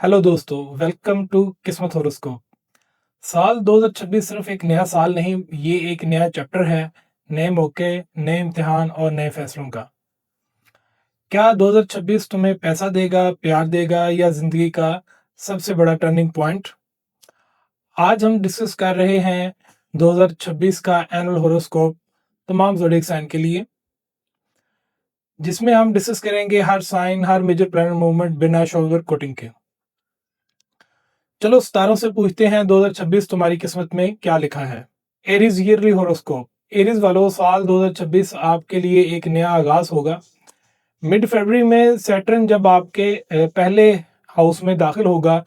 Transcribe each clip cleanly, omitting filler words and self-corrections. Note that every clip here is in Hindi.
हेलो दोस्तों, वेलकम टू किस्मत हॉरोस्कोप। साल 2026 सिर्फ एक नया साल नहीं, ये एक नया चैप्टर है। नए मौके, नए इम्तिहान और नए फैसलों का। क्या 2026 तुम्हें पैसा देगा, प्यार देगा या जिंदगी का सबसे बड़ा टर्निंग पॉइंट? आज हम डिस्कस कर रहे हैं 2026 का एनुअल हॉरोस्कोप तमाम ज़ोडिएक साइन के लिए, जिसमें हम डिस्कस करेंगे हर साइन, हर मेजर प्लैनेट मूवमेंट बिना शुगर कोटिंग के। चलो सितारों से पूछते हैं 2026 तुम्हारी किस्मत में क्या लिखा है। Aries yearly horoscope. एरीज वालों, साल 2026 आपके लिए एक नया आगाज होगा। मिड फरवरी में सैटर्न जब आपके पहले हाउस में दाखिल होगा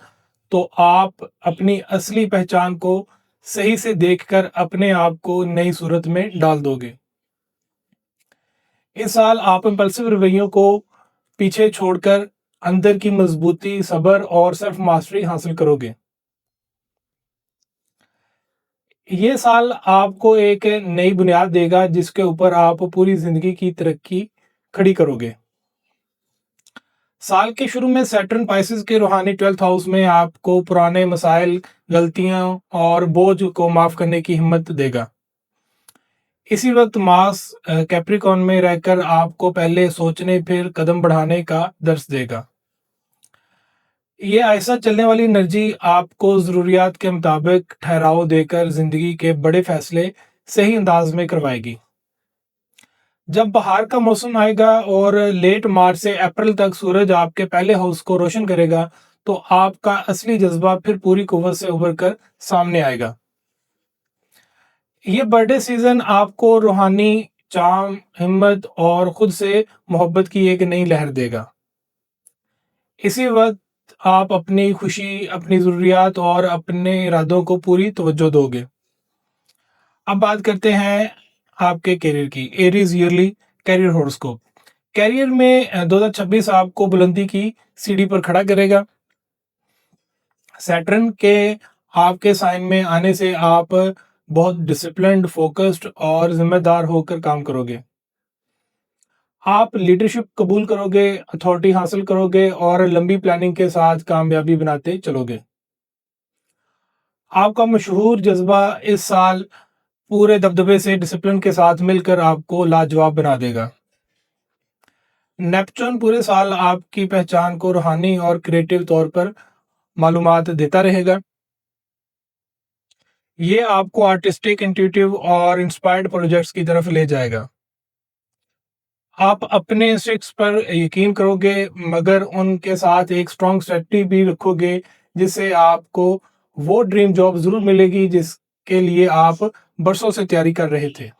तो आप अपनी असली पहचान को सही से देखकर अपने आप को नई सूरत में डाल दोगे। इस साल आप इंपल्सिव रवैयों को पीछे छोड़कर अंदर की मजबूती, सब्र और सेल्फ मास्टरी हासिल करोगे। ये साल आपको एक नई बुनियाद देगा जिसके ऊपर आप पूरी जिंदगी की तरक्की खड़ी करोगे। साल के शुरू में सैटर्न पाइसेस के रूहानी 12th हाउस में आपको पुराने मसाइल, गलतियां और बोझ को माफ करने की हिम्मत देगा। इसी वक्त मार्स कैप्रिकॉर्न में रहकर आपको पहले सोचने फिर कदम बढ़ाने का दर्स देगा। ये ऐसा चलने वाली एनर्जी आपको ज़रूरियात के मुताबिक ठहराव देकर ज़िंदगी के बड़े फैसले सही अंदाज में करवाएगी। जब बहार का मौसम आएगा और लेट मार्च से अप्रैल तक सूरज आपके पहले हाउस को रोशन करेगा, तो आपका असली जज्बा फिर पूरी कुव्वत से उभर कर सामने आएगा। ये बर्थडे सीजन आपको रूहानी चार्म, हिम्मत और खुद से मोहब्बत की एक नई लहर देगा। इसी वक्त आप अपनी खुशी, अपनी ज़रूरियात और अपने इरादों को पूरी तवज्जो दोगे। अब बात करते हैं आपके करियर की। Aries yearly career horoscope. Career में 2026 आपको बुलंदी की सीढ़ी पर खड़ा करेगा। सैटर्न के आपके साइन में आने से आप बहुत डिसिप्लिन्ड, फोकस्ड और जिम्मेदार होकर काम करोगे। आप लीडरशिप कबूल करोगे, अथॉरिटी हासिल करोगे और लंबी प्लानिंग के साथ कामयाबी बनाते चलोगे। आपका मशहूर जज्बा इस साल पूरे दबदबे से डिसिप्लिन के साथ मिलकर आपको लाजवाब बना देगा। नेपच्यून पूरे साल आपकी पहचान को रूहानी और क्रिएटिव तौर पर मालूमात देता रहेगा। ये आपको आर्टिस्टिक, इंट्यूटिव और इंस्पायर्ड प्रोजेक्ट्स की तरफ ले जाएगा। आप अपने इंस्टिंक्ट्स पर यकीन करोगे, मगर उनके साथ एक स्ट्रॉन्ग स्ट्रेटजी भी रखोगे, जिससे आपको वो ड्रीम जॉब ज़रूर मिलेगी जिसके लिए आप बरसों से तैयारी कर रहे थे।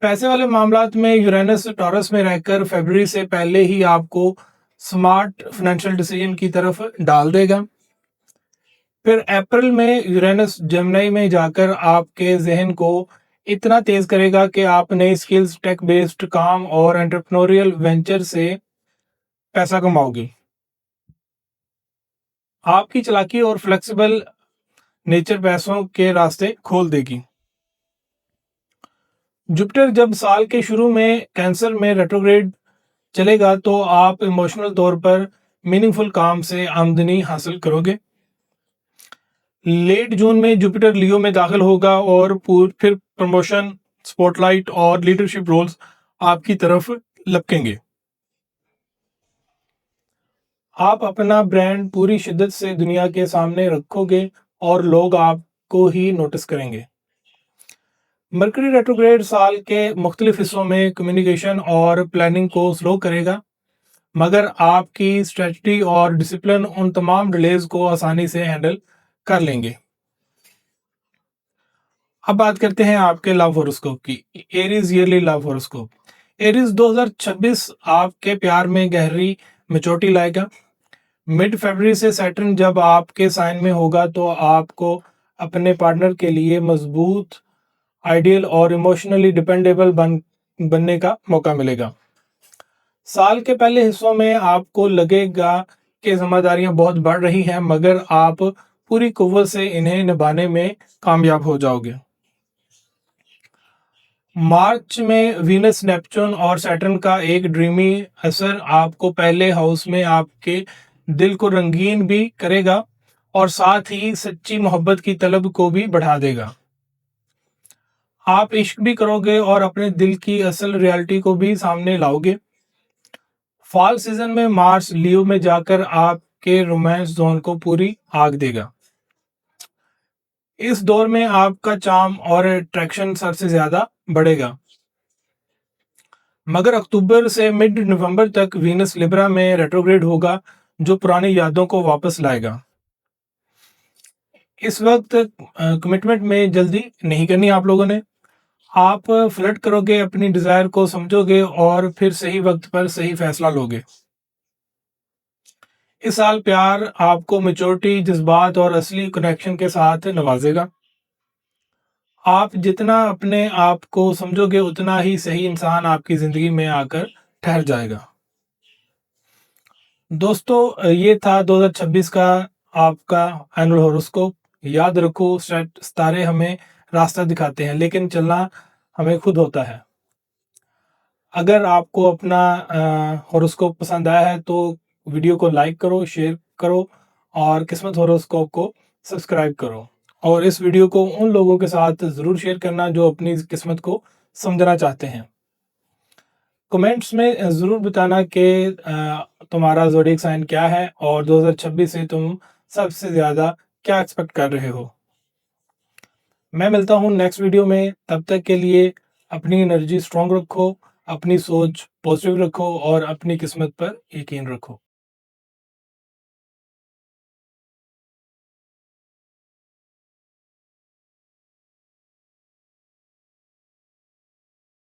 पैसे वाले मामलात में यूरेनस टॉरस में रहकर फरवरी से पहले ही आपको स्मार्ट फाइनेंशियल डिसीजन की तरफ डाल देगा। फिर अप्रैल में यूरेनस जेमिनी में जाकर आपके जहन को इतना तेज करेगा कि आप नई स्किल्स, टेक बेस्ड काम और एंटरप्रेन्योरियल वेंचर से पैसा कमाओगे। आपकी चालाकी और फ्लेक्सिबल नेचर पैसों के रास्ते खोल देगी। जुपिटर जब साल के शुरू में कैंसर में रेट्रोग्रेड चलेगा तो आप इमोशनल तौर पर मीनिंगफुल काम से आमदनी हासिल करोगे। लेट जून में जुपिटर लियो में दाखिल होगा और फिर प्रमोशन, स्पॉटलाइट और लीडरशिप रोल्स आपकी तरफ लपकेंगे। आप अपना ब्रांड पूरी शिद्दत से दुनिया के सामने रखोगे और लोग आपको ही नोटिस करेंगे। मरकरी रेट्रोग्रेड साल के मुख्तलिफ हिस्सों में कम्युनिकेशन और प्लानिंग को स्लो करेगा, मगर आपकी स्ट्रेटजी और डिसिप्लिन उन तमाम डिलेज को आसानी से हैंडल कर लेंगे। अब बात करते हैं आपके लव हॉरोस्कोप की। Aries yearly love horoscope. Aries 2026 आपके प्यार में गहरी मेचोरिटी लाएगा। मिड फरवरी से सैटर्न जब आपके साइन में होगा तो आपको अपने पार्टनर के लिए मजबूत, आइडियल और इमोशनली डिपेंडेबल बनने का मौका मिलेगा। साल के पहले हिस्सों में आपको लगेगा कि जिम्मेदारियां बहुत बढ़ रही हैं, मगर आप पूरी कुव्वत से इन्हें निभाने में कामयाब हो जाओगे। मार्च में वीनस, नेपच्यून और सैटर्न का एक ड्रीमी असर आपको पहले हाउस में आपके दिल को रंगीन भी करेगा और साथ ही सच्ची मोहब्बत की तलब को भी बढ़ा देगा। आप इश्क भी करोगे और अपने दिल की असल रियलिटी को भी सामने लाओगे। फॉल सीजन में मार्स लियो में जाकर आपके रोमांस जोन को पूरी आग देगा। इस दौर में आपका चार्म और अट्रैक्शन सबसे ज्यादा बढ़ेगा। मगर अक्टूबर से मिड नवंबर तक वीनस लिब्रा में रेट्रोग्रेड होगा, जो पुरानी यादों को वापस लाएगा। इस वक्त कमिटमेंट में जल्दी नहीं करनी आप लोगों ने। आप फ्लर्ट करोगे, अपनी डिजायर को समझोगे और फिर सही वक्त पर सही फैसला लोगे। इस साल प्यार आपको मैच्योरिटी, जज्बात और असली कनेक्शन के साथ नवाजेगा। आप जितना अपने आप को समझोगे, उतना ही सही इंसान आपकी जिंदगी में आकर ठहर जाएगा। दोस्तों, ये था 2026 का आपका एनुअल हॉरोस्कोप। याद रखो, सितारे हमें रास्ता दिखाते हैं, लेकिन चलना हमें खुद होता है। अगर आपको अपना हॉरोस्कोप पसंद आया है तो वीडियो को लाइक करो, शेयर करो और किस्मत हॉरोस्कोप को सब्सक्राइब करो। और इस वीडियो को उन लोगों के साथ ज़रूर शेयर करना जो अपनी किस्मत को समझना चाहते हैं। कमेंट्स में ज़रूर बताना कि तुम्हारा ज़ोडिएक साइन क्या है और 2026 से तुम सबसे ज़्यादा क्या एक्सपेक्ट कर रहे हो। मैं मिलता हूँ नेक्स्ट वीडियो में। तब तक के लिए अपनी एनर्जी स्ट्रॉन्ग रखो, अपनी सोच पॉजिटिव रखो और अपनी किस्मत पर यकीन रखो।